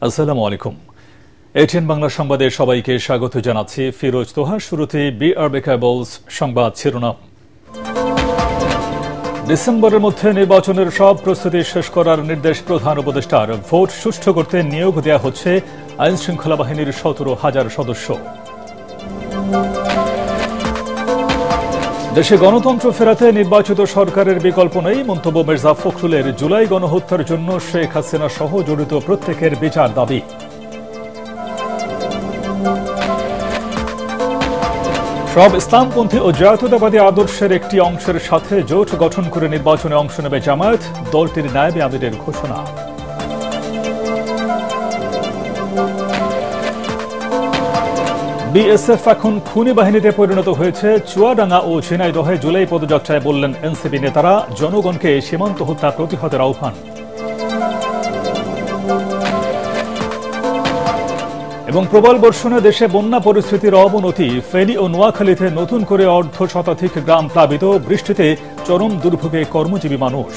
আসসালামু আলাইকুম। এটিএন বাংলা সংবাদে সবাইকে স্বাগত জানাচ্ছি। ফিরোজ তোহা। শুরুতে বিআরবি কেবলস সংবাদ শিরোনাম। ডিসেম্বরের মধ্যে নির্বাচনের সব প্রস্তুতি শেষ করার নির্দেশ প্রধান উপদেষ্টার। ভোট সুষ্ঠু করতে নিয়োগ দেওয়া হচ্ছে আইন শৃঙ্খলা বাহিনীর 17,000 সদস্য। দেশে গণতন্ত্র ফেরাতে নির্বাচিত সরকারের বিকল্প নেই মন্তব্য মির্জা ফখরুলের। জুলাই গণহত্যার জন্য শেখ হাসিনা সহ জড়িত প্রত্যেকের বিচার দাবি। সব ইসলামপন্থী ও জাতীয়তাবাদী আদর্শের একটি অংশের সাথে জোট গঠন করে নির্বাচনে অংশ নেবে জামায়াত, দলটির নায়েবে আমিরের ঘোষণা। বিএসএফ এখন খুনি বাহিনীতে পরিণত হয়েছে। চুয়াডাঙ্গা ও ঝিনাইদহে জুলাই পদযাত্রায় বললেন এনসিপি নেতারা। জনগণকে সীমান্ত হত্যা প্রতিহতের আহ্বান। এবং প্রবল বর্ষণে দেশে বন্যা পরিস্থিতির অবনতি। ফেনী ও নোয়াখালীতে নতুন করে অর্ধশতাধিক গ্রাম প্লাবিত। বৃষ্টিতে চরম দুর্ভোগে কর্মজীবী মানুষ।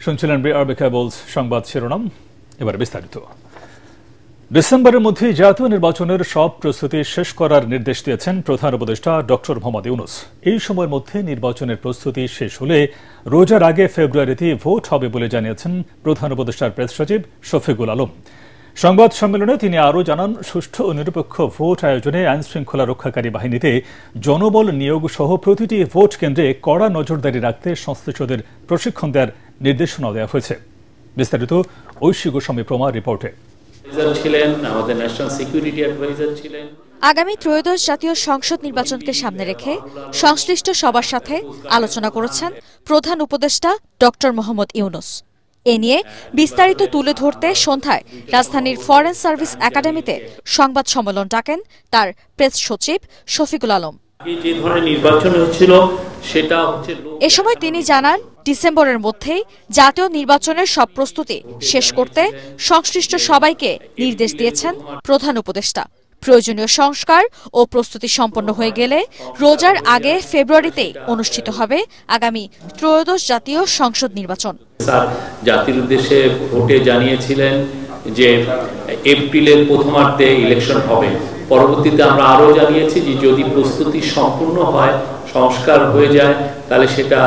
শুনছিলেন বিআরবি কেবলস সংবাদ শিরোনাম। এবার বিস্তারিত। ডিসেম্বরের মধ্যে জাতীয় নির্বাচনের সব প্রস্তুতি শেষ করার নির্দেশ দিয়েছেন প্রধান উপদেষ্টা ডক্টর মোহাম্মদ ইউনূস। এই সময়ের মধ্যে নির্বাচনের প্রস্তুতি শেষ হলে রোজার আগে ফেব্রুয়ারিতে ভোট হবে বলে জানিয়েছেন প্রধান উপদেষ্টার প্রেস সচিব শফিকুল আলম। সংবাদ সম্মেলনে তিনি আরও জানান, সুষ্ঠু ও নিরপেক্ষ ভোট আয়োজনে আইন শৃঙ্খলা রক্ষাকারী বাহিনীতে জনবল নিয়োগ সহ প্রতিটি ভোট কেন্দ্রে কড়া নজরদারি রাখতে সংশ্লিষ্টদের প্রশিক্ষণ দেওয়ার নির্দেশনা দেওয়া হয়েছে। বিস্তারিত ঐশী গোস্বামী প্রমা রিপোর্টে। আগামী ত্রয়োদশ জাতীয় সংসদ নির্বাচনকে সামনে রেখে সংশ্লিষ্ট সবার সাথে আলোচনা করেছেন প্রধান উপদেষ্টা ডক্টর মোহাম্মদ ইউনূস। এ নিয়ে বিস্তারিত তুলে ধরতে সন্ধ্যায় রাজধানীর ফরেন সার্ভিস একাডেমিতে সংবাদ সম্মেলন ডাকেন তার প্রেস সচিব শফিকুল আলম। এ সময় তিনি জানান, ডিসেম্বরের মধ্যেই জাতীয় নির্বাচনের সব প্রস্তুতি শেষ করতে সংশ্লিষ্ট সবাইকে নির্দেশ দিয়েছেন প্রধান উপদেষ্টা। প্রয়োজনীয় সংস্কার ও প্রস্তুতি সম্পন্ন হয়ে গেলে রোজার আগে ফেব্রুয়ারিতেই অনুষ্ঠিত হবে আগামী ত্রয়োদশ জাতীয় সংসদ নির্বাচন। জাতির উদ্দেশ্যে ভোটে জানিয়েছিলেন যে এপ্রিলের প্রথমার্ধে ইলেকশন হবে। পরবর্তীতে আমরা আরও জানিয়েছি যে যদি প্রস্তুতি সম্পূর্ণ হয়, সংস্কার হয়ে যায়, তাহলে সেটা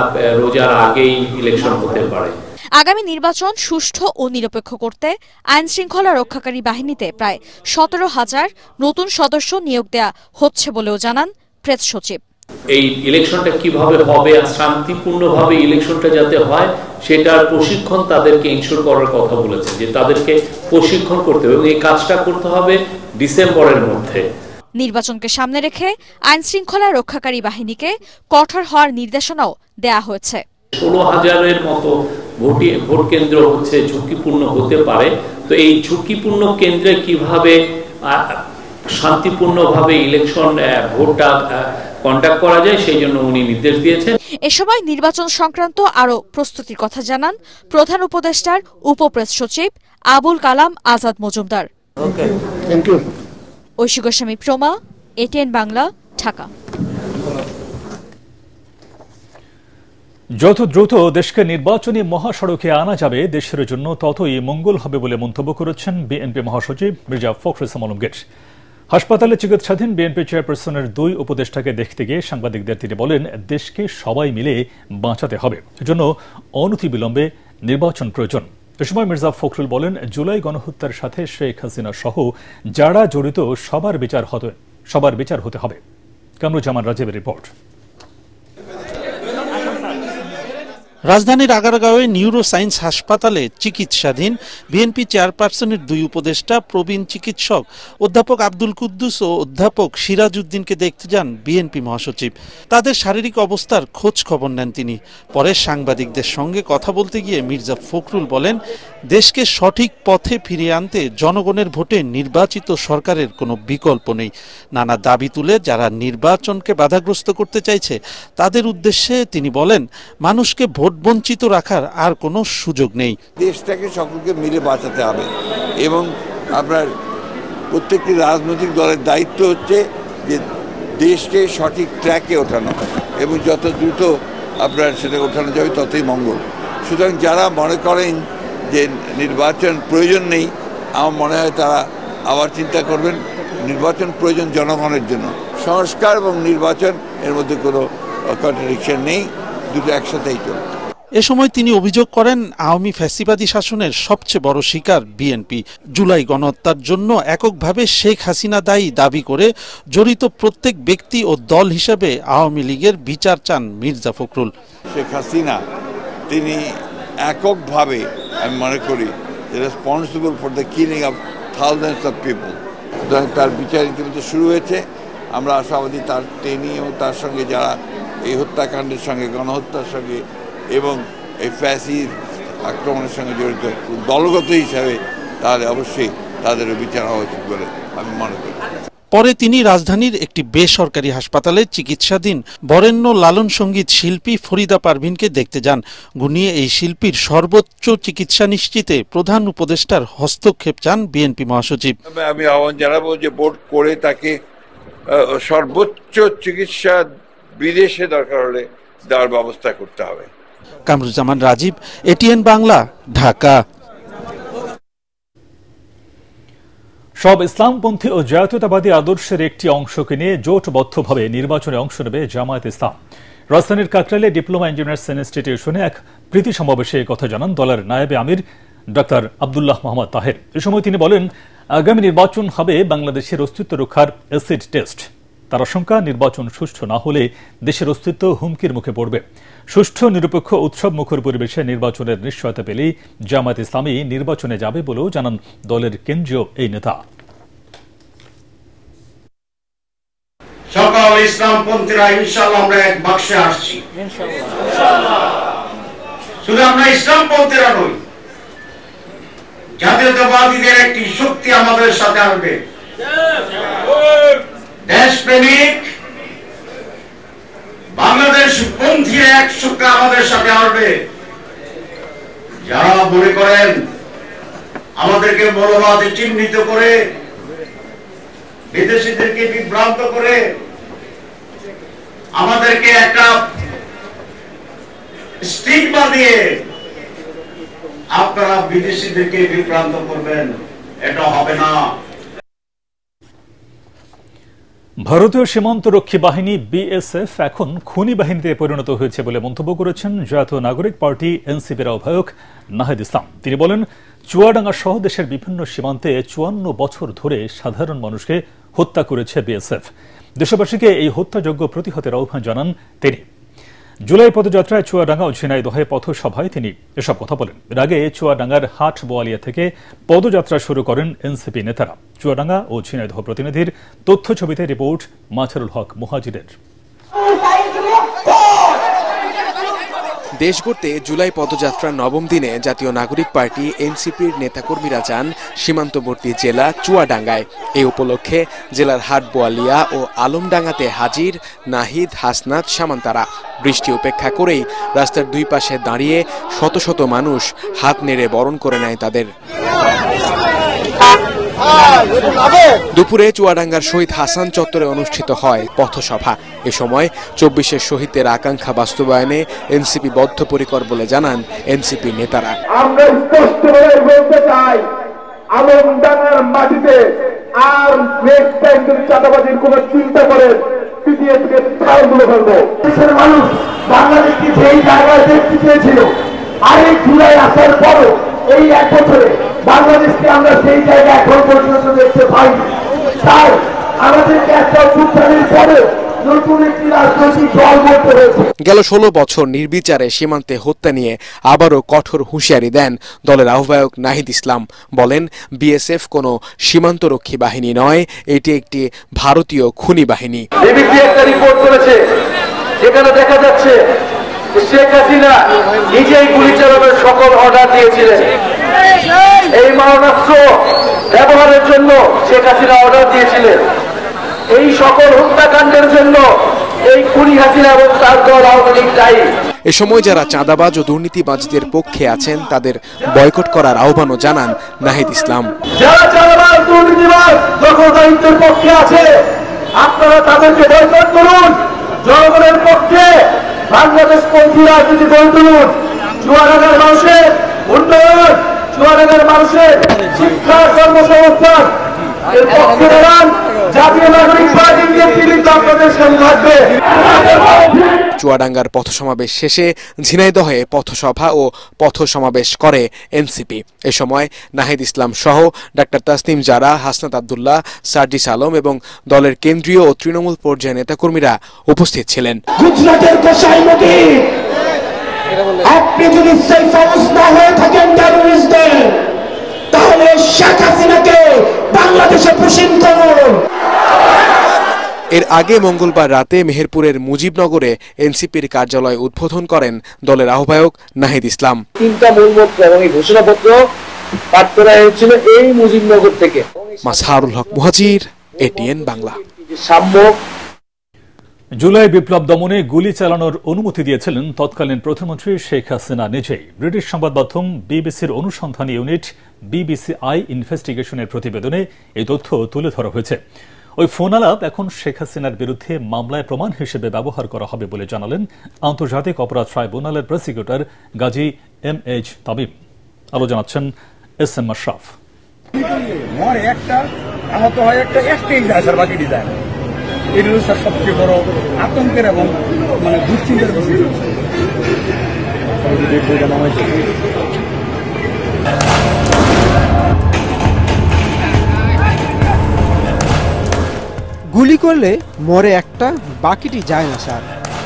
রোজার আগেই ইলেকশন হতে পারে। আগামী নির্বাচন সুষ্ঠু ও নিরপেক্ষ করতে আইন শৃঙ্খলা রক্ষাকারী বাহিনীতে প্রায় 17,000 নতুন সদস্য নিয়োগ দেওয়া হচ্ছে বলেও জানান প্রেস সচিব। এই ইলেকশনটা কিভাবে হবে আর শান্তিপূর্ণভাবে ইলেকশনটা যাতে হয় সেটার প্রশিক্ষণ তাদেরকে ইনশিওর করার কথা বলেছেন, যে তাদেরকে প্রশিক্ষণ করতে হবে এবং এই কাজটা করতে হবে ডিসেম্বরের মধ্যে। নির্বাচনকে সামনে রেখে আইন শৃঙ্খলা রক্ষাকারী বাহিনীকে কঠোর হওয়ার নির্দেশনাও দেয়া হয়েছে। 16,000-এর মতো ভোট কেন্দ্র হচ্ছে ঝুঁকিপূর্ণ হতে পারে। তো এই ঝুঁকিপূর্ণ কেন্দ্রে কিভাবে শান্তিপূর্ণভাবে ইলেকশন ভোটটা কন্ডাক্ট করা যায় সেই জন্য উনি নির্দেশ দিয়েছেন। এ সময় নির্বাচন সংক্রান্ত আরও প্রস্তুতির কথা জানান প্রধান উপদেষ্টার উপপ্রেস সচিব আবুল কালাম আজাদ মজুমদার। ঐশী গোস্বামী প্রমা, এটিএন বাংলা, ঢাকা। যত দ্রুত দেশকে নির্বাচনী মহাসড়কে আনা যাবে দেশের জন্য ততই মঙ্গল হবে বলে মন্তব্য করেছেন বিএনপি মহাসচিব মির্জা ফখরুল ইসলাম আলমগীর। হাসপাতালে চিকিৎসাধীন বিএনপি চেয়ারপারসনের 2 উপদেষ্টাকে দেখতে গিয়ে সাংবাদিকদের তিনি বলেন, দেশকে সবাই মিলে বাঁচাতে হবে, এজন্য অনতিবিলম্বে নির্বাচন প্রয়োজন। এ সময় মির্জা ফখরুল বলেন, জুলাই গণহত্যার সাথে শেখ হাসিনা সহ যারা জড়িত সবার বিচার হতে হবে। কামরুজ্জামান রাজীবের রিপোর্ট। রাজধানীর আগারগাঁওয়ে নিউরো সায়েন্স হাসপাতালে চিকিৎসাধীন বিএনপি চেয়ারপারসনের 2 উপদেষ্টা প্রবীণ চিকিৎসক অধ্যাপক আব্দুল কুদ্দুস ও অধ্যাপক সিরাজ উদ্দিনকে দেখতে যান বিএনপি মহাসচিব। তাদের শারীরিক অবস্থার খোঁজ খবর নেন তিনি। পরে সাংবাদিকদের সঙ্গে কথা বলতে গিয়ে মির্জা ফখরুল বলেন, দেশকে সঠিক পথে ফিরিয়ে আনতে জনগণের ভোটে নির্বাচিত সরকারের কোনো বিকল্প নেই। নানা দাবি তুলে যারা নির্বাচনকে বাধাগ্রস্ত করতে চাইছে তাদের উদ্দেশ্যে তিনি বলেন, মানুষকে ভোট বঞ্চিত রাখার আর কোনো সুযোগ নেই। দেশটাকে সকলকে মিলে বাঁচাতে হবে এবং আপনার প্রত্যেকটি রাজনৈতিক দলের দায়িত্ব হচ্ছে যে দেশকে সঠিক ট্র্যাকে ওঠানো এবং যত দ্রুত আপনার সেটা ওঠানো যাবে ততই মঙ্গল। সুতরাং যারা মনে করেন যে নির্বাচন প্রয়োজন নেই, আমার মনে হয় তারা আবার চিন্তা করবেন। নির্বাচন প্রয়োজন জনগণের জন্য। সংস্কার এবং নির্বাচন এর মধ্যে কোনো কন্ট্রাডিকশন নেই, দুটো একসাথেই চলবে। এ সময় তিনি অভিযোগ করেন, আওয়ামী ফ্যাসিবাদী শাসনের সবচেয়ে বড় শিকার বিএনপি। জুলাই গণহত্যার জন্য এককভাবে শেখ হাসিনা দায়ী দাবি করে জড়িত প্রত্যেক ব্যক্তি ও দল হিসেবে আওয়ামী লীগের বিচার চান মির্জা ফখরুল। শেখ হাসিনা তিনি এককভাবে, আমি মনে করি, responsible for the killing of thousands of people. সুতরাং তার বিচার ইতিমধ্যে শুরু হয়েছে। আমরা আশাবাদী তিনি এবং তার সঙ্গে যারা এই হত্যাকাণ্ডের সঙ্গে, গণহত্যার সঙ্গে এবং এই ফ্যাসির আক্রমণের সঙ্গে জড়িত দলগত হিসাবে তাহলে অবশ্যই তাদেরও বিচার হওয়া উচিত বলে আমি মনে করি। পরে তিনি রাজধানীর একটি বেসরকারি হাসপাতালে চিকিৎসাধীন বরেণ্য লালন সঙ্গীত শিল্পী ফরিদা পারভিনকে দেখতে যান। গুনিয়ে এই শিল্পীর সর্বোচ্চ চিকিৎসা নিশ্চিতে প্রধান উপদেষ্টার হস্তক্ষেপ চান বিএনপি মহাসচিব। আমি আহ্বান জানাবো যে বোর্ড করে তাকে সর্বোচ্চ চিকিৎসা বিদেশে দরকার হলে দেওয়ার ব্যবস্থা করতে হবে। কামরুজ্জামান রাজীব, এটিএন বাংলা, ঢাকা। সব ইসলামপন্থী ও জাতীয়তাবাদী আদর্শের একটি অংশকে নিয়ে জোটবদ্ধভাবে নির্বাচনে অংশ নেবে জামায়াত ইসলাম। রাজধানীর কাকরাইলে ডিপ্লোমা ইঞ্জিনিয়ার্স ইনস্টিটিউশনে এক প্রীতি সমাবেশে কথা জানান দলের নায়েবে আমির ডাক্তার আব্দুল্লাহ মোহাম্মদ তাহের। এ সময় তিনি বলেন, আগামী নির্বাচন হবে বাংলাদেশের অস্তিত্ব রক্ষার অ্যাসিড টেস্ট। তার আশঙ্কা, নির্বাচন সুষ্ঠু না হলে দেশের অস্তিত্ব হুমকির মুখে পড়বে। সুষ্ঠু, নিরপেক্ষ, উৎসব মুখর পরিবেশে নির্বাচনের নিশ্চয়তা পেলেই জামায়াত ইসলামী নির্বাচনে যাবে বলেও জানান দলের কেন্দ্রীয় এই নেতা। সকল ইসলামপন্থীরা ইনশাআল্লাহ আমরা এক বাক্সে আসছি। শুধু আমরা ইসলামপন্থীরা নই, জাতীয়তাবাদীদের একটি শক্তি আমাদের সাথে আসবে। দেশপ্রেমিক বাংলাদেশ পন্থী এক শক্তি আমাদের সাথে আসবে। যারা মনে করেন আমাদেরকে মৌলবাদী চিহ্নিত করে, বিদেশিদেরকে বিভ্রান্ত করে, আমাদেরকে একটা স্টিগমা দিয়ে আপনারা বিদেশিদেরকে বিভ্রান্ত করবেন, এটা হবে না। ভারতীয় সীমান্তরক্ষী বাহিনী বিএসএফ এখন খুনি বাহিনীতে পরিণত হয়েছে বলে মন্তব্য করেছেন জাতীয় নাগরিক পার্টি এনসিপির আহ্বায়ক নাহিদ ইসলাম। তিনি বলেন, চুয়াডাঙ্গা সহ দেশের বিভিন্ন সীমান্তে 54 বছর ধরে সাধারণ মানুষকে হত্যা করেছে বিএসএফ। দেশবাসীকে এই হত্যাযজ্ঞ প্রতিহতের আহ্বান জানান তিনি। জুলাই পদযাত্রায় চুয়াডাঙ্গা ও ঝিনাইদহে পথসভায় তিনি এসব কথা বলেন। এর আগে চুয়াডাঙ্গার হাট বোয়ালিয়া থেকে পদযাত্রা শুরু করেন এনসিপি নেতারা। চুয়াডাঙ্গা ও ঝিনাইদহ প্রতিনিধির তথ্য ছবিতে রিপোর্ট মাছারুল হক মুহাজিরের। দেশ গড়তে জুলাই পদযাত্রার নবম দিনে জাতীয় নাগরিক পার্টি এনসিপির নেতাকর্মীরা যান সীমান্তবর্তী জেলা চুয়াডাঙ্গায়। এই উপলক্ষে জেলার হাটবোয়ালিয়া ও আলমডাঙ্গাতে হাজির নাহিদ, হাসনাত, সামান্তারা। বৃষ্টি উপেক্ষা করেই রাস্তার দুই পাশে দাঁড়িয়ে শত শত মানুষ হাত নেড়ে বরণ করে নেয় তাদের। দুপুরে চুয়াডাঙ্গার শহীদ হাসান চত্বরে অনুষ্ঠিত হয় পথসভা। এ সময় 24 শহীদের আকাঙ্ক্ষা বাস্তবায়নে এনসিপি বদ্ধপরিকর বলে জানান এনসিপি নেতারা। আমরা স্পষ্টভাবে বলতে চাই, আলমডাঙ্গার মাটিতে আর নেক্সট টাইম যদি চাঁদাবাজির কোনো চিন্তা করেন, পিটিএসকে ছাড় তুলে ফেলবো। দেশের মানুষ বাংলাদেশকে যেই জায়গায় দেখতে চেয়েছিল, আর এই জুলাই আসার পরও এই এক বছরে বাংলাদেশকে আমরা সেই জায়গায় এখন পর্যন্ত দেখতে পাইনি। তাই আমাদেরকে একটা অভ্যুত্থানের পরে নতুন একটি রাজনৈতিক দল গড়তে হয়েছে। গেল 16 বছর নির্বিচারে সীমান্তে হত্যা নিয়ে আবারও কঠোর হুঁশিয়ারি দেন দলের আহ্বায়ক নাহিদ ইসলাম। বলেন, বিএসএফ কোনো সীমান্তরক্ষী বাহিনী নয়, এটি একটি ভারতীয় খুনি বাহিনী। বিবিসি একটা রিপোর্ট করেছে, যেখানে দেখা যাচ্ছে শেখ হাসিনা নিজেই গুলি চালানোর সকল অর্ডার দিয়েছিলেন। এই মারণাস্ত্র ব্যবহারের জন্য শেখ হাসিনা অর্ডার দিয়েছিলেন। এই সকল হত্যাকাণ্ডের জন্য এই খুনি হাসিনা এবং তার দল আওয়ামী লীগ দায়ী। এ সময় যারা চাঁদাবাজ ও দুর্নীতিবাজদের পক্ষে আছেন তাদের বয়কট করার আহ্বানও জানান নাহিদ ইসলাম। যারা চাঁদাবাজ, দুর্নীতিবাজ, দখলদারিত্বের পক্ষে আছে, আপনারা তাদেরকে বয়কট করুন। জনগণের পক্ষে বাংলাদেশ পন্থী রাজনীতি গড়ে তুলুন। চুয়াডাঙ্গার মানুষের উন্নয়ন, চুয়াডাঙ্গার মানুষের শিক্ষা কর্মসংস্থান এর পক্ষে দাঁড়ান জাতীয় নাগরিক পার্টি নেতৃত্ব আপনাদের সঙ্গে থাকবে। চুয়াডাঙ্গার পথসমাবেশ শেষে ঝিনাইদহে পথসভা ও পথসমাবেশ করে এনসিপি। এ সময় নাহিদ ইসলাম সহ ডাক্তার তাসনিম জারা, হাসনাত আব্দুল্লাহ, সার্জিস আলম এবং দলের কেন্দ্রীয় ও তৃণমূল পর্যায়ের নেতাকর্মীরা উপস্থিত ছিলেন। গুজরাটের গোসাইমতি, আপনি যদি সেই ফৌজ না হয়ে থাকেন টেররিস্টদের, তাহলে শেখ হাসিনাকে বাংলাদেশে পুষিন করুন। এর আগে মঙ্গলবার রাতে মেহেরপুরের মুজিবনগরে এনসিপির কার্যালয় উদ্বোধন করেন দলের আহ্বায়ক নাহিদ ইসলাম। 3টা মূলমন্ত্র এবং এই ঘোষণাপত্র পাঠ করা হয়েছিল এই মুজিবনগর থেকে। মাজহারুল হক মুহাজির, এটিএন বাংলা। সাম্য জুলাই বিপ্লব দমনে গুলি চালানোর অনুমতি দিয়েছিলেন তৎকালীন প্রধানমন্ত্রী শেখ হাসিনা নিজেই। ব্রিটিশ সংবাদ মাধ্যম বিবিসির অনুসন্ধানী ইউনিট বিবিসি-আই ইনভেস্টিগেশনের প্রতিবেদনে এই তথ্য তুলে ধরা হয়েছে। ওই ফোন আলাপ এখন শেখ হাসিনার বিরুদ্ধে মামলায় প্রমাণ হিসেবে ব্যবহার করা হবে বলে জানালেন আন্তর্জাতিক অপরাধ ট্রাইব্যুনালের প্রসিকিউটর গাজী এম.এইচ. তামিম। আলো জানাচ্ছেন এস.এম. মাশরাফ। সবচেয়ে বড় আতঙ্কের এবং দুশ্চিন্তার বিষয়। গুলি করলে মরে একটা, বাকিটি যায় না স্যার।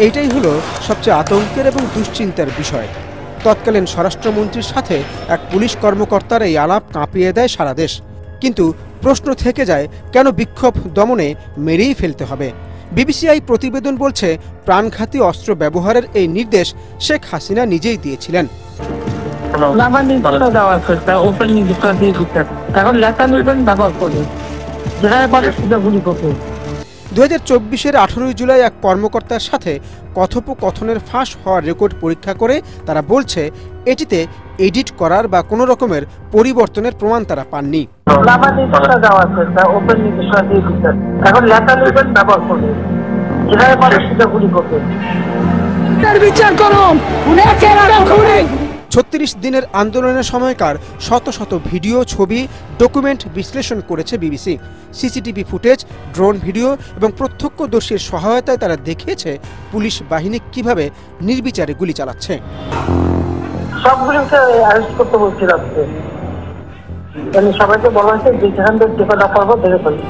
এইটাই হলো সবচেয়ে আতঙ্কের এবং দুশ্চিন্তার বিষয়। তৎকালীন স্বরাষ্ট্রমন্ত্রীর সাথে এক পুলিশ কর্মকর্তার এই আলাপ কাঁপিয়ে দেয় সারা দেশ। কিন্তু প্রশ্ন থেকে যায়, কেন বিক্ষোভ দমনে মেরেই ফেলতে হবে? বিবিসি-আই প্রতিবেদন বলছে, প্রাণঘাতী অস্ত্র ব্যবহারের এই নির্দেশ শেখ হাসিনা নিজেই দিয়েছিলেন। 2024-এর 18 জুলাই এক কর্মকর্তার সাথে কথোপকথনের ফাঁস হওয়ার রেকর্ড পরীক্ষা করে তারা বলছে, এটিতে এডিট করার বা কোনো রকমের পরিবর্তনের প্রমাণ তারা পাননি। বিচার করুন। 36 দিনের আন্দোলনের সময়কার শত শত ভিডিও, ছবি, ডকুমেন্ট বিশ্লেষণ করেছে BBC. CCTV footage, drone video এবং প্রত্যক্ষদর্শীর সহায়তায় তারা দেখিয়েছে পুলিশ বাহিনী কিভাবে নির্বিচারে গুলি চালাচ্ছে। সবগুলোকে অ্যারেস্ট করতে বলছিল আজকে, সবাইকে বলা হয়েছে যে যেখান থেকে টেপা না পারবো ধরে ফেলবে।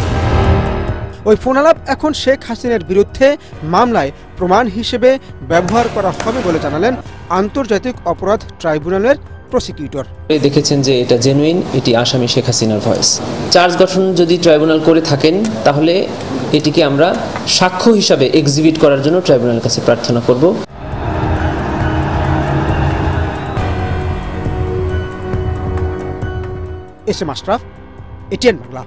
ওই ফোনালাপ এখন শেখ হাসিনার বিরুদ্ধে মামলায় প্রমাণ হিসেবে ব্যবহার করা হবে বলে জানালেন আন্তর্জাতিক অপরাধ ট্রাইব্যুনালের প্রসিকিউটর। দেখেছেন যে এটা জেনুইন, এটি আসামি শেখ হাসিনার ভয়েস। চার্জ গঠন যদি ট্রাইব্যুনাল করে থাকেন, তাহলে এটিকে আমরা সাক্ষ্য হিসাবে এক্সিবিট করার জন্য ট্রাইব্যুনালের কাছে প্রার্থনা করব। এস.এম. মাশরাফ, এটিএন বাংলা।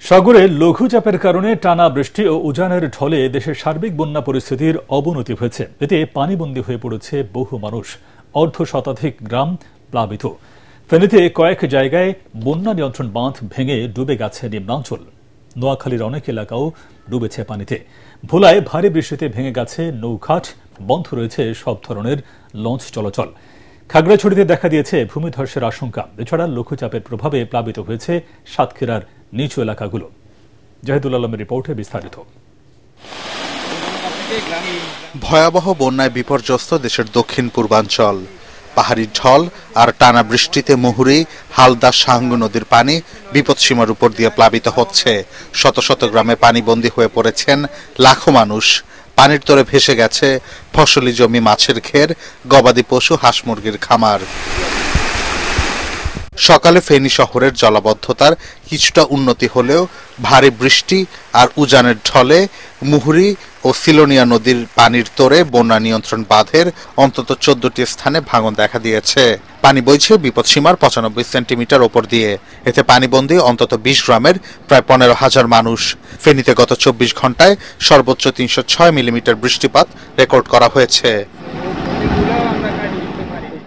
সাগরে লঘুচাপের কারণে টানা বৃষ্টি ও উজানের ঢলে দেশের সার্বিক বন্যা পরিস্থিতির অবনতি হয়েছে। এতে পানিবন্দী হয়ে পড়েছে বহু মানুষ। অর্ধশতাধিক গ্রাম প্লাবিত। ফেনীতে কয়েক জায়গায় বন্যা নিয়ন্ত্রণ বাঁধ ভেঙে ডুবে গেছে নিম্নাঞ্চল। নোয়াখালীর অনেক এলাকাও ডুবেছে পানিতে। ভোলায় ভারী বৃষ্টিতে ভেঙে গেছে নৌঘাট, বন্ধ রয়েছে সব ধরনের লঞ্চ চলাচল। খাগড়াছড়িতে দেখা দিয়েছে ভূমিধসের আশঙ্কা। এছাড়া লঘুচাপের প্রভাবে প্লাবিত হয়েছে সাতক্ষীরার নিচু এলাকাগুলো। জাহিদুল আলমের রিপোর্টে বিস্তারিত। ভয়াবহ বন্যায় বিপর্যস্ত দেশের দক্ষিণ পূর্বাঞ্চল। পাহাড়ি ঢল আর টানা বৃষ্টিতে মুহুরী, হালদা, সাঙ্গু নদীর পানি বিপদসীমার উপর দিয়ে প্লাবিত হচ্ছে। শত শত গ্রামে পানিবন্দী হয়ে পড়েছেন লাখো মানুষ। পানির তরে ভেসে গেছে ফসলি জমি, মাছের ঘের, গবাদি পশু, হাঁস মুরগির খামার। সকালে ফেনী শহরের জলাবদ্ধতার কিছুটা উন্নতি হলেও ভারী বৃষ্টি আর উজানের ঢলে মুহুরী ও সিলোনিয়া নদীর পানির তোরে বন্যা নিয়ন্ত্রণ বাঁধের অন্তত 14টি স্থানে ভাঙন দেখা দিয়েছে। পানি বইছে বিপদসীমার 95 সেন্টিমিটার ওপর দিয়ে। এতে পানিবন্দী অন্তত 20 গ্রামের প্রায় 15,000 মানুষ। ফেনীতে গত 24 ঘন্টায় সর্বোচ্চ 306 মিলিমিটার বৃষ্টিপাত রেকর্ড করা হয়েছে।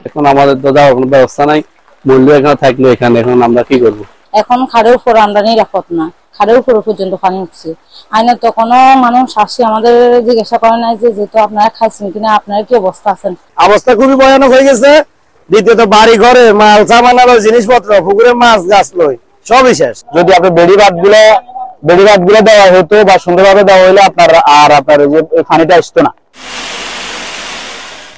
এখন আমাদের তো যাওয়ার কোনো ব্যবস্থা নাই। মূল্য এখানে থাকলো, এখানে এখন আমরা কি করবো? এখন খাড়ের উপর আমরা নিরাপদ না, খাড়ের উপরে পর্যন্ত পানি উঠছে। আইনে তো কোনো মানুষ আসে আমাদের জিজ্ঞাসা করে নাই যে যেহেতু আপনারা খাইছেন কিনা, আপনারা কি অবস্থা আছেন। অবস্থা খুবই ভয়ানক হয়ে গেছে। দ্বিতীয়ত বাড়ি ঘরে মাল সামান আলো জিনিসপত্র, পুকুরে মাছ গাছ লই সবই শেষ। যদি আপনি বেড়িবাঁধ গুলো দেওয়া হতো বা সুন্দরভাবে দেওয়া হইলে আপনার পানিটা আসতো না।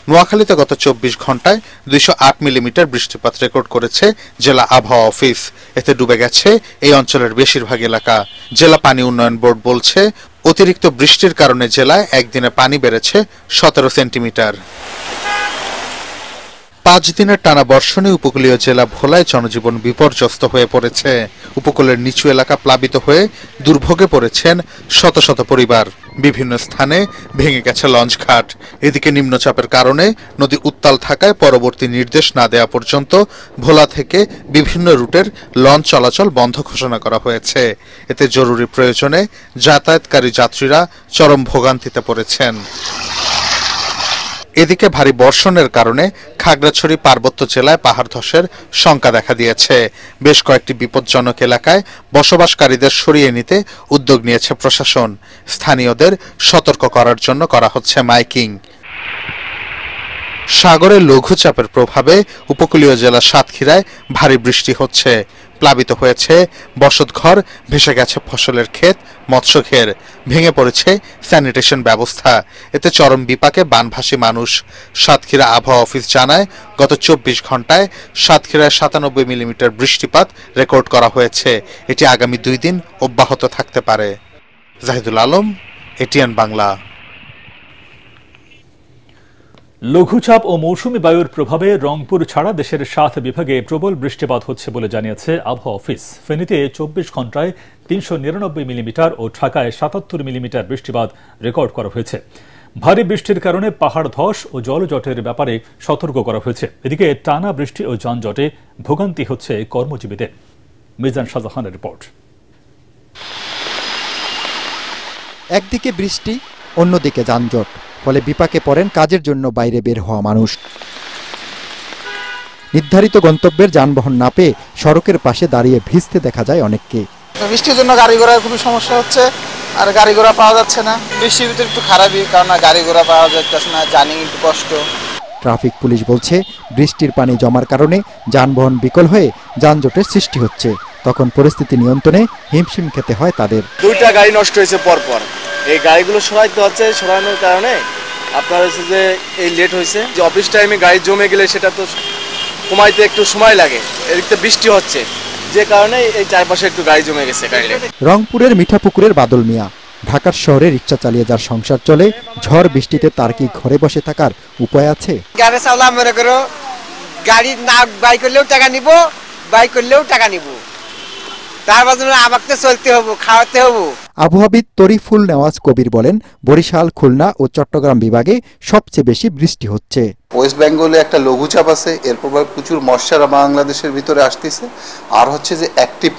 নোয়াখালীতে গত 24 ঘন্টায় 208 মিলিমিটার বৃষ্টিপাত রেকর্ড করেছে জেলা আবহাওয়া অফিস। এতে ডুবে গেছে এই অঞ্চলের বেশিরভাগ এলাকা। জেলা পানি উন্নয়ন বোর্ড বলছে, অতিরিক্ত বৃষ্টির কারণে জেলায় একদিনে পানি বেড়েছে 17 সেন্টিমিটার। 5 দিনের টানা বর্ষণে উপকূলীয় জেলা ভোলায় জনজীবন বিপর্যস্ত হয়ে পড়েছে। উপকূলের নিচু এলাকা প্লাবিত হয়ে দুর্ভোগে পড়েছেন শত শত পরিবার। বিভিন্ন স্থানে ভেঙে গেছে লঞ্চঘাট। এদিকে নিম্নচাপের কারণে নদী উত্তাল থাকায় পরবর্তী নির্দেশ না দেওয়া পর্যন্ত ভোলা থেকে বিভিন্ন রুটের লঞ্চ চলাচল বন্ধ ঘোষণা করা হয়েছে। এতে জরুরি প্রয়োজনে যাতায়াতকারী যাত্রীরা চরম ভোগান্তিতে পড়েছেন। এদিকে ভারী বর্ষণের কারণে খাগড়াছড়ি পার্বত্য জেলায় পাহাড় ধসের শঙ্কা দেখা দিয়েছে। বেশ কয়েকটি বিপজ্জনক এলাকায় বসবাসকারীদের সরিয়ে নিতে উদ্যোগ নিয়েছে প্রশাসন। স্থানীয়দের সতর্ক করার জন্য করা হচ্ছে মাইকিং। সাগরে লঘুচাপের প্রভাবে উপকূলীয় জেলা সাতক্ষীরায় ভারী বৃষ্টি হচ্ছে। প্লাবিত হয়েছে বসতঘর, ভেসে গেছে ফসলের ক্ষেত, মৎস্যঘের, ভেঙে পড়েছে স্যানিটেশন ব্যবস্থা। এতে চরম বিপাকে বানভাসী মানুষ। সাতক্ষীরা আবহাওয়া অফিস জানায়, গত 24 ঘন্টায় সাতক্ষীরায় 97 মিলিমিটার বৃষ্টিপাত রেকর্ড করা হয়েছে। এটি আগামী 2 দিন অব্যাহত থাকতে পারে। জাহিদুল আলম, এটিএন বাংলা। লঘুচাপ ও মৌসুমী বায়ুর প্রভাবে রংপুর ছাড়া দেশের 7 বিভাগে প্রবল বৃষ্টিপাত হচ্ছে বলে জানিয়েছে আবহাওয়া অফিস। ফেনীতে 24 ঘন্টায় 399 মিলিমিটার ও ঢাকায় 77 মিলিমিটার বৃষ্টিপাত রেকর্ড করা হয়েছে। ভারী বৃষ্টির কারণে পাহাড় ধস ও জলজটের ব্যাপারে সতর্ক করা হয়েছে। এদিকে টানা বৃষ্টি ও যানজটে ভোগান্তি হচ্ছে কর্মজীবীদের। মিজান শাহজাহানের রিপোর্ট। একদিকে বৃষ্টি, অন্যদিকে যানজট, ফলে বিপাকে পড়েন কাজের জন্য বাইরে বের হওয়া মানুষ। নির্ধারিত গন্তব্যের যানবাহন না পেয়ে সড়কের পাশে দাঁড়িয়ে ভিজতে দেখা যায় অনেককে। বৃষ্টির জন্য গাড়ি ঘোড়ার খুবই সমস্যা হচ্ছে, আর গাড়ি ঘোড়া পাওয়া যাচ্ছে না। বৃষ্টির ভিতরে একটু খারাপই, কারণ গাড়ি ঘোড়া পাওয়া যাচ্ছে না, জার্নি একটু কষ্ট। ট্রাফিক পুলিশ বলছে, বৃষ্টির পানি জমার কারণে যানবাহন বিকল হয়ে যানজটের সৃষ্টি হচ্ছে। তখন পরিস্থিতি নিয়ন্ত্রণে হিমশিম খেতে হয় তাদের। 2টা গাড়ি নষ্ট হয়েছে পরপর। এই গাড়িগুলো সরাইতে হচ্ছে, সরানোর কারণে আপনার হচ্ছে যে এই লেট হয়েছে। যে অফিস টাইমে গাড়ি জমে গেলে সেটা তো কমাইতে একটু সময় লাগে। এদিকে বৃষ্টি হচ্ছে, যে কারণে এই চারপাশে একটু গাড়ি জমে গেছে। রংপুরের মিঠাপুকুরের বাদল মিয়া ঢাকার শহরে রিক্সা চালিয়ে যার সংসার চলে। ঝড় বৃষ্টিতে তার কি ঘরে বসে থাকার উপায় আছে? গাড়ি চালাম মনে করো, গাড়ি না বাই করলেও টাকা নিব, বাই করলেও টাকা নিব, তার জন্য আমাকে চলতে হবে, খাওয়াতে হবে। আবহাওয়াবিদ তরিফুল নেওয়াজ কবির বলেন, বরিশাল, খুলনা ও চট্টগ্রাম বিভাগে সবচেয়ে বেশি বৃষ্টি হচ্ছে। ওয়েস্ট বেঙ্গলে একটা লঘুচাপ আছে, এর প্রভাবে প্রচুর মশারা বাংলাদেশের ভিতরে আসতেছে। আর হচ্ছে যে অ্যাক্টিভ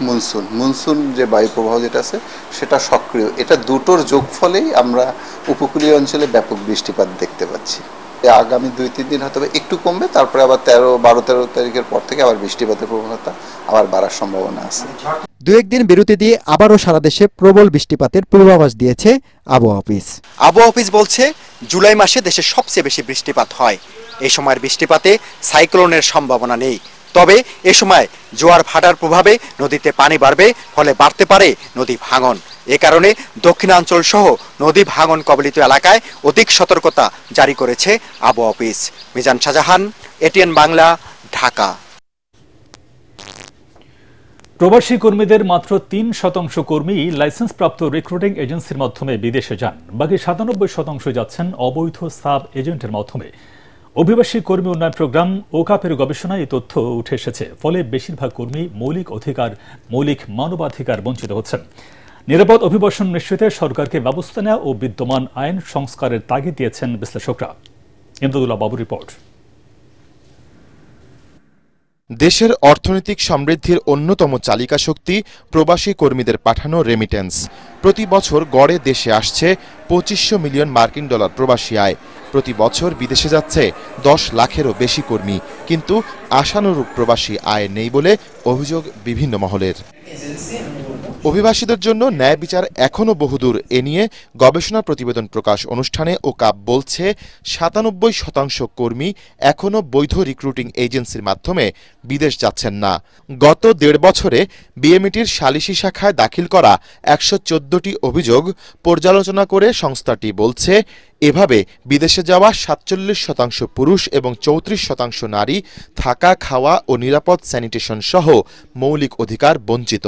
মনসুন যে বায়ু প্রবাহ যেটা আছে সেটা সক্রিয়। এটা দুটোর যোগফলেই আমরা উপকূলীয় অঞ্চলে ব্যাপক বৃষ্টিপাত দেখতে পাচ্ছি। আগামী 2-3 দিন হয়তো একটু কমবে, তারপরে আবার 12-13 তারিখের পর থেকে আবার বৃষ্টিপাতের প্রবণতা আবার বাড়ার সম্ভাবনা আছে। 2-1 দিন বিরতি দিয়ে আবারও সারা দেশে প্রবল বৃষ্টিপাতের পূর্বাভাস দিয়েছে আবহাওয়া অফিস। আবহাওয়া অফিস বলছে, জুলাই মাসে দেশে সবচেয়ে বেশি বৃষ্টিপাত হয়। এই সময়ের বৃষ্টিপাতে সাইক্লোনের সম্ভাবনা নেই, তবে এ সময় জোয়ার ভাটার প্রভাবে নদীতে পানি বাড়বে, ফলে বাড়তে পারে নদী ভাঙন। এ কারণে দক্ষিণাঞ্চল সহ নদী ভাঙন কবলিত এলাকায় অধিক সতর্কতা জারি করেছে আবহাওয়া অফিস। মিজান শাহজাহান, এটিএন বাংলা, ঢাকা। প্রবাসী কর্মীদের মাত্র 3% কর্মী লাইসেন্সপ্রাপ্ত রিক্রুটিং এজেন্সির মাধ্যমে বিদেশে যান। বাকি 97% যাচ্ছেন অবৈধ সাব এজেন্টের মাধ্যমে। অভিবাসী কর্মী উন্নয়ন প্রোগ্রাম ওকাপের গবেষণায় এই তথ্য উঠে এসেছে। ফলে বেশিরভাগ কর্মী মৌলিক মানবাধিকার বঞ্চিত হচ্ছেন। নিরাপদ অভিবাসন নিশ্চিতে সরকারকে ব্যবস্থা নেওয়া ও বিদ্যমান আইন সংস্কারের তাগিদ দিয়েছেন বিশ্লেষকরা। ইমদাদুল্লাহ বাবুর রিপোর্ট। দেশের অর্থনৈতিক সমৃদ্ধির অন্যতম চালিকা শক্তি প্রবাসী কর্মীদের পাঠানো রেমিটেন্স। প্রতি বছর গড়ে দেশে আসছে 2500 মিলিয়ন মার্কিন ডলার প্রবাসী আয়। প্রতি বছর বিদেশে যাচ্ছে 10 লাখেরও বেশি কর্মী, কিন্তু আশানুরূপ প্রবাসী আয় নেই বলে অভিযোগ বিভিন্ন মহলের। অভিবাসীদের জন্য ন্যায় বিচার এখনো বহুদূর এ নিয়ে গবেষণা প্রতিবেদন প্রকাশ অনুষ্ঠানে ওকাব বলছে ৯৭% কর্মী এখনো বৈধ রিক্রুটিং এজেন্সির মাধ্যমে বিদেশ যাচ্ছেন না। গত ১.৫ বছরে বিএমইটির সালিসি শাখায় দাখিল করা ১১৪টি অভিযোগ পর্যালোচনা করে সংস্থাটি বলছে এভাবে বিদেশে যাওয়া ৪৭% পুরুষ এবং ৩৪% নারী থাকা, খাওয়া ও নিরাপদ স্যানিটেশন সহ মৌলিক অধিকার বঞ্চিত।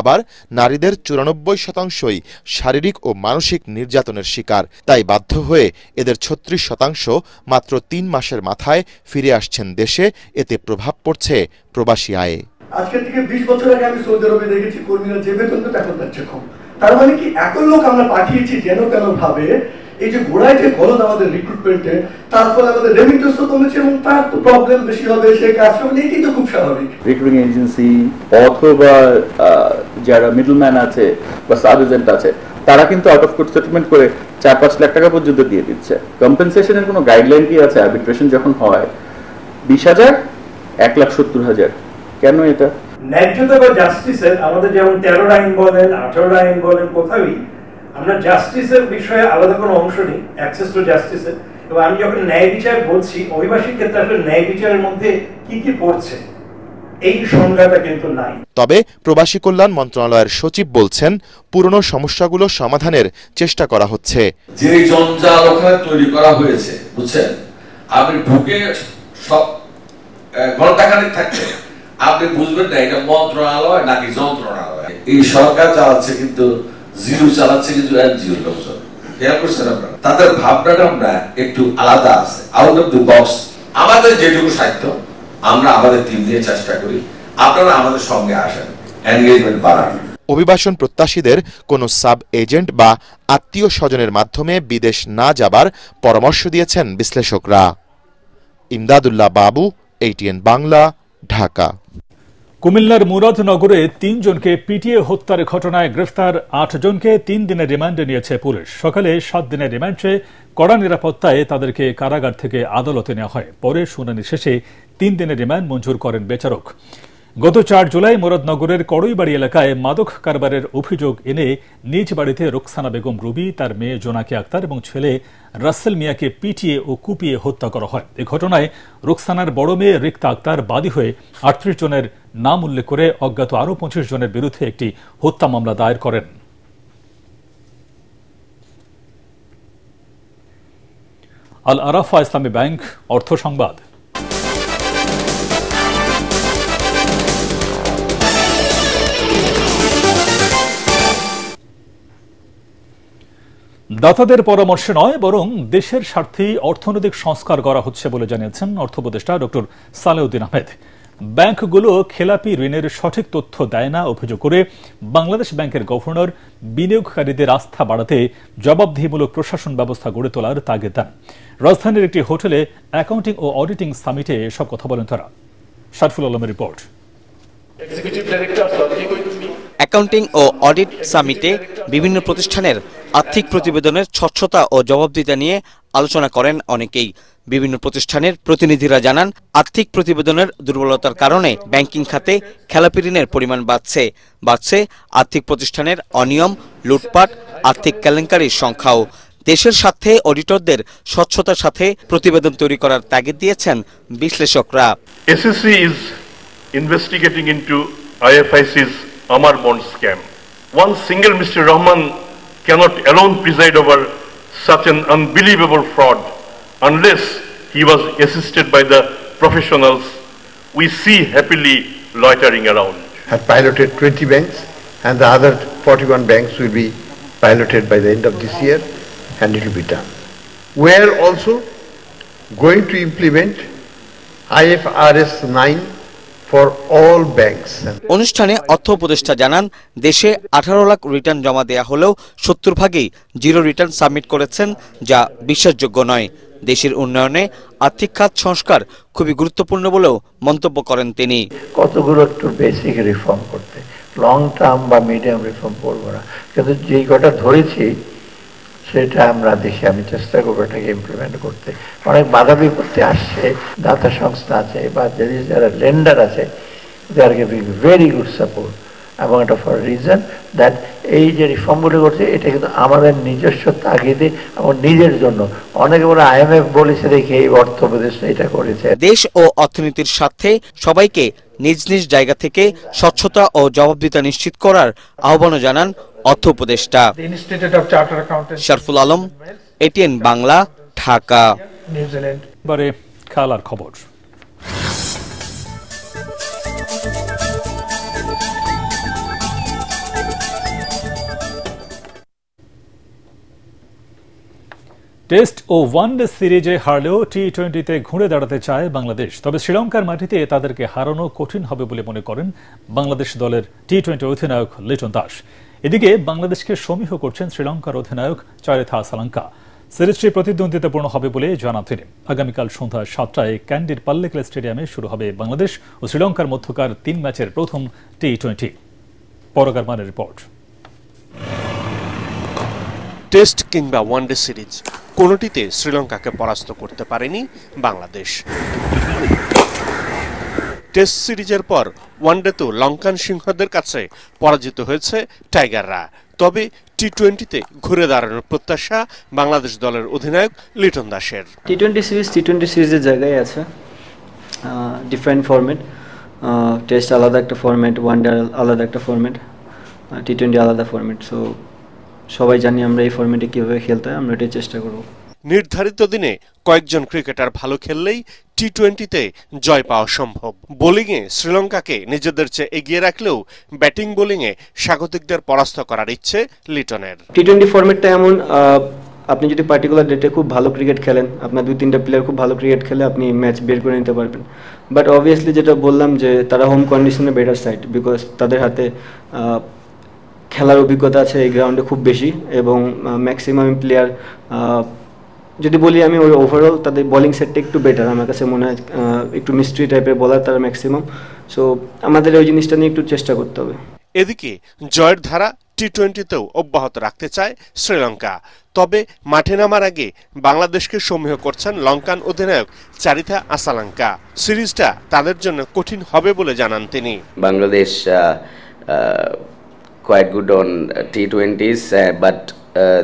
আবার নারীদের ৯৪%ই শারীরিক ও মানসিক নির্যাতনের শিকার। তাই বাধ্য হয়ে এদের ৩৬% মাত্র ৩ মাসের মাথায় ফিরে আসছেন দেশে। এতে প্রভাব পড়ছে প্রবাসী আয়ে। আজকে থেকে ২০ বছর আগে আমি সৌদি আরবে দেখেছি কর্মীরা যে বেতন পেত এখন তার চেয়ে কম। তার মানে কি এত লোক আমরা পাঠিয়েছি যেন তেন ভাবে এই যে গোড়ায় যে গলদ আমাদের রিক্রুটমেন্টে, তার ফলে আমাদের রেমিটেন্সও কমেছে এবং তার তো প্রবলেম বেশি হবে, সে কাজ করবে, এটি তো খুব স্বাভাবিক। রিক্রুটিং এজেন্সি অথবা যারা মিডলম্যান আছে বা সাব এজেন্ট আছে তারা কিন্তু আউট অফ কোর্ট সেটেলমেন্ট করে ৪-৫ লাখ টাকা পর্যন্ত দিয়ে দিচ্ছে। কম্পেনসেশনের কোনো গাইডলাইন কি আছে? আরবিট্রেশন যখন হয় ২০,০০০, ১,৭০,০০০, কেন এটা? ন্যায্যতা বা জাস্টিসের আমাদের যেমন ১৩ আইন বলেন, ১৮ আইন বলেন, কোথাওই আমরা জাস্টিসের বিষয়ে আলাদা কোনো অংশ নেই, অ্যাক্সেস টু জাস্টিসের। এবং আমি যখন ন্যায় বিচার বলছি, অভিবাসীর ক্ষেত্রে আসলে ন্যায় বিচারের মধ্যে কি কি পড়ছে এই সংজ্ঞাটা কিন্তু নাই। তবে প্রবাসী কল্যাণ মন্ত্রণালয়ের সচিব বলছেন পুরনো সমস্যাগুলো সমাধানের চেষ্টা করা হচ্ছে। যে জঞ্জাল ওখানে তৈরি করা হয়েছে, বুঝছেন, আপনি ঢুকে সব ঘন্টাখানেক থাকছে, আপনি বুঝবেন না এটা মন্ত্রণালয় নাকি যন্ত্রণালয়। এই সরকার চালাচ্ছে কিন্তু জিরো চালাচ্ছে কিন্তু এনজিও লোকজন। খেয়াল করছেন আপনারা? তাদের ভাবনাটা আমরা একটু আলাদা আছে, আউট অফ দ্য বক্স। আমাদের যেটুকু সাহিত্য আমরা আমাদের টিম দিয়ে চেষ্টা করি, আপনারা আমাদের সঙ্গে আসেন, এনগেজমেন্ট বাড়ান। অভিবাসন প্রত্যাশীদের কোনো সাব এজেন্ট বা আত্মীয় স্বজনের মাধ্যমে বিদেশ না যাবার পরামর্শ দিয়েছেন বিশ্লেষকরা। ইমদাদুল্লাহ বাবু, ATN বাংলা, ঢাকা। কুমিল্লার মুরাদনগরে ৩ জনকে পিটিয়ে হত্যার ঘটনায় গ্রেফতার ৮ জনকে ৩ দিনের রিমান্ডে নিয়েছে পুলিশ। সকালে ৭ দিনের রিমান্ড চেয়ে কড়া নিরাপত্তায় তাদেরকে কারাগার থেকে আদালতে নেওয়া হয়। পরে শুনানি শেষে ৩ দিনের রিমান্ড মঞ্জুর করেন বিচারক। গত ৪ জুলাই মুরাদনগরের কড়ইবাড়ি এলাকায় মাদক কারবারের অভিযোগ এনে নিজ বাড়িতে রোকসানা বেগম রুবি, তার মেয়ে জোনাকি আক্তার এবং ছেলে রাসেল মিয়াকে পিটিয়ে ও কুপিয়ে হত্যা করা হয়। এই ঘটনায় রোকসানার বড় মেয়ে রিক্তা আক্তার বাদী হয়ে ৩৮ জনের নাম উল্লেখ করে অজ্ঞাত আরও ২৫ জনের বিরুদ্ধে একটি হত্যা মামলা দায়ের করেন। আল আরাফা ইসলামী ব্যাংক অর্থ সংবাদ। দাতাদের পরামর্শে নয় বরং দেশের স্বার্থেই অর্থনৈতিক সংস্কার করা হচ্ছে বলে জানিয়েছেন অর্থ উপদেষ্টা ডক্টর সালেউদ্দিন আহমেদ। ব্যাংকগুলো খেলাপি ঋণের সঠিক তথ্য দেয় না অভিযোগ করে বাংলাদেশ ব্যাংকের গভর্নর বিনিয়োগকারীদের আস্থা বাড়াতে জবাবদিহিমূলক প্রশাসন ব্যবস্থা গড়ে তোলার তাগিদ দেন। রাজধানীর একটি হোটেলে অ্যাকাউন্টিং ও অডিটিং সামিটে এসব কথা বলেন তারা। শারফুল আলমের রিপোর্ট। অ্যাকাউন্টিং ও অডিট সামিটে বিভিন্ন প্রতিষ্ঠানের আর্থিক প্রতিবেদনের স্বচ্ছতা ও জবাবদিহিতা নিয়ে আলোচনা করেন অনেকেই। বিভিন্ন প্রতিষ্ঠানের প্রতিনিধিরা জানান, আর্থিক প্রতিবেদনের দুর্বলতার কারণে ব্যাংকিং খাতে খেলাপি ঋণের পরিমাণ বাড়ছে আর্থিক প্রতিষ্ঠানের অনিয়ম, লুটপাট, আর্থিক কেলেঙ্কারির সংখ্যাও। দেশের স্বার্থে অডিটরদের স্বচ্ছতার সাথে প্রতিবেদন তৈরি করার তাগিদ দিয়েছেন বিশ্লেষকরা। SSC is investigating into IFIC's Amar bond scam. One single Mr. Rahman cannot alone preside over such an unbelievable fraud unless he was assisted by the professionals we see happily loitering around. Have piloted 20 banks and the other 41 banks will be piloted by the end of this year and it will be done. We are also going to implement IFRS 9 for all banks. অনুষ্ঠানে অর্থ উপদেষ্টা জানান, দেশে 18 lakh return জমা দেয়া হলেও 70 ভাগই zero return submit করেছেন, যা বিশ্বাসযোগ্য নয়। দেশের উন্নয়নে আর্থিক খাত সংস্কার খুবই গুরুত্বপূর্ণ বলেও মন্তব্য করেন তিনি। কতগুলো একটু বেসিক রিফর্ম করতে, লং টার্ম বা মিডিয়াম রিফর্ম করবো না, কিন্তু যেই কটা ধরেছি সেটা আমরা দেখি, আমি চেষ্টা করবো এটাকে ইমপ্লিমেন্ট করতে। অনেক বাধা বিপত্তি আসছে, দাতা সংস্থা আছে বা যারা লেন্ডার আছে, they are giving very good support, এবং এটা ফর রিজন দ্যাট এই যে রিফর্মগুলো করছে এটা কিন্তু আমাদের নিজস্ব তাগিদে এবং নিজের জন্য। অনেকে বলে IMF বলেছে দেখে এই অর্থ উপদেষ্টা এটা করেছে। দেশ ও অর্থনীতির স্বার্থে সবাইকে নিজ নিজ জায়গা থেকে স্বচ্ছতা ও জবাবদিহিতা নিশ্চিত করার আহ্বানও জানান অর্থ উপদেষ্টা। শরফুল আলম, ATN বাংলা, ঢাকা। এবারে খেলার খবর। টেস্ট ও ওয়ানডে সিরিজে হারলেও টি-20তে ঘুরে দাঁড়াতে চায় বাংলাদেশ। তবে শ্রীলঙ্কার মাটিতে তাদেরকে হারানো কঠিন হবে বলে মনে করেন বাংলাদেশ দলের টি-20 অধিনায়ক লিটন দাস। এদিকে বাংলাদেশকে সমীহ করছেন শ্রীলঙ্কার অধিনায়ক চারিথা আসালাঙ্কা। সিরিজটি প্রতিদ্বন্দ্বিতাপূর্ণ হবে বলে জানান তিনি। আগামীকাল সন্ধ্যা 7টায় ক্যান্ডির পাল্লেকেল স্টেডিয়ামে শুরু হবে বাংলাদেশ ও শ্রীলঙ্কার মধ্যকার 3 ম্যাচের প্রথম টি-20। পরাগার মানের রিপোর্ট। টেস্ট কিংবা ওয়ানডে সিরিজ কোনোটিতে শ্রীলঙ্কাকে পরাস্ত করতে পারেনি বাংলাদেশ। টেস্ট সিরিজের পর ওয়ানডেতেও লঙ্কান সিংহদের কাছে পরাজিত হয়েছে টাইগাররা। তবে টি-20তে ঘুরে দাঁড়ানোর প্রত্যাশা বাংলাদেশ দলের অধিনায়ক লিটন দাসের। টি-20 সিরিজের জায়গায় আছে, ডিফারেন্ট ফরম্যাট। টেস্ট আলাদা একটা ফরম্যাট, ওয়ানডে আলাদা একটা ফরম্যাট, টি-20 আলাদা ফরম্যাট। সো সবাই জানি আমরা এই ফরম্যাটে কিভাবে খেলতে হয়, আমরা এটাই চেষ্টা করব। নির্ধারিত দিনে কয়েকজন ক্রিকেটার ভালো খেললেই টি-20তে জয় পাওয়া সম্ভব। বোলিংয়ে শ্রীলঙ্কাকে নিজেদের চেয়ে এগিয়ে রাখলেও ব্যাটিং বোলিংয়ে স্বাগতিকদের পরাস্ত করার ইচ্ছে লিটনের। টি-20 ফরম্যাটটা এমন, আপনি যদি পার্টিকুলার ডেটে খুব ভালো ক্রিকেট খেলেন, আপনার 2-3টা প্লেয়ার খুব ভালো ক্রিকেট খেলে আপনি ম্যাচ বের করে নিতে পারবেন। বাট অবভিয়াসলি যেটা বললাম যে তারা হোম কন্ডিশনে বেটার সাইড, বিকজ তাদের হাতে খেলার অভিজ্ঞতা আছে এই গ্রাউন্ডে খুব বেশি, এবং ম্যাক্সিমাম প্লেয়ার যদি বলি আমি ওই ওভারঅল তাদের বোলিং সেটটা একটু বেটার আমার কাছে মনে হয়। একটু মিস্ট্রি টাইপের বলার তারা ম্যাক্সিমাম। সো আমাদের ওই জিনিসটা নিয়ে একটু চেষ্টা করতে হবে। এদিকে জয়ের ধারা টি-20তেও অব্যাহত রাখতে চায় শ্রীলঙ্কা। তবে মাঠে নামার আগে বাংলাদেশকে সমীহ করছেন লঙ্কান অধিনায়ক চারিথা আসালাঙ্কা। সিরিজটা তাদের জন্য কঠিন হবে বলে জানান তিনি। Bangladesh quite good on T20s, but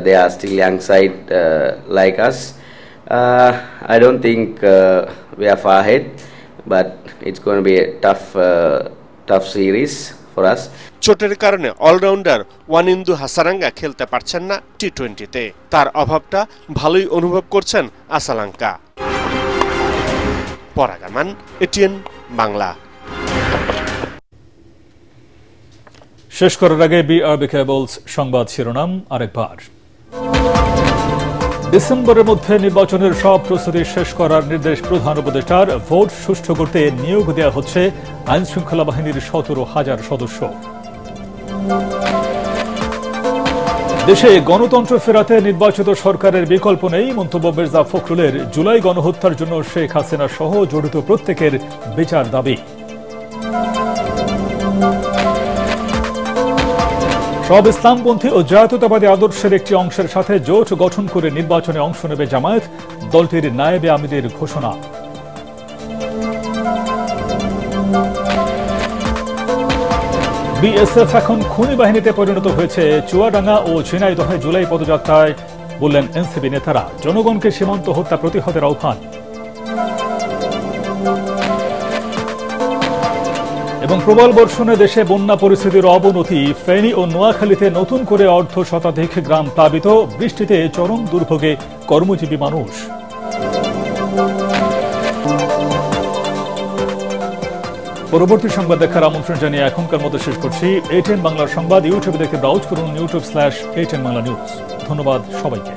they are still young side like us. I don't think we are far ahead, but it's going to be a tough series for us. চোটের কারণে অলরাউন্ডার ওয়ানিন্দু হাসারাঙ্গা খেলতে পারছেন না টি-20তে। তার অভাবটা ভালোই অনুভব করছেন আসালাঙ্কা। পরাগামান, ATN বাংলা। শেষ করার আগে BRB কেবলস সংবাদ শিরোনাম আরেকবার। ডিসেম্বরের মধ্যে নির্বাচনের সব প্রস্তুতি শেষ করার নির্দেশ প্রধান উপদেষ্টার। ভোট সুষ্ঠু করতে নিয়োগ দেওয়া হচ্ছে আইন শৃঙ্খলা বাহিনীর 17,000 সদস্য। দেশে গণতন্ত্র ফেরাতে নির্বাচিত সরকারের বিকল্প নেই মন্তব্য মির্জা ফখরুলের। জুলাই গণহত্যার জন্য শেখ হাসিনা সহ জড়িত প্রত্যেকের বিচার দাবি। সব ইসলামপন্থী ও জাতীয়তাবাদী আদর্শের একটি অংশের সাথে জোট গঠন করে নির্বাচনে অংশ নেবে জামায়াত, দলটির নায়েবে আমিরের ঘোষণা। বিএসএফ এখন খুনি বাহিনীতে পরিণত হয়েছে। চুয়াডাঙ্গা ও ঝিনাইদহে জুলাই পদযাত্রায় বললেন এনসিপি নেতারা। জনগণকে সীমান্ত হত্যা প্রতিহতের আহ্বান। এবং প্রবল বর্ষণে দেশে বন্যা পরিস্থিতির অবনতি। ফেনী ও নোয়াখালীতে নতুন করে অর্ধশতাধিক গ্রাম প্লাবিত। বৃষ্টিতে চরম দুর্ভোগে কর্মজীবী মানুষ। পরবর্তী সংবাদ দেখার আমন্ত্রণ জানিয়ে এখনকার মতো শেষ করছি। ATN বাংলার সংবাদ ইউটিউবে দেখে ব্রাউজ করুন youtube/ATN বাংলা নিউজ। ধন্যবাদ সবাইকে।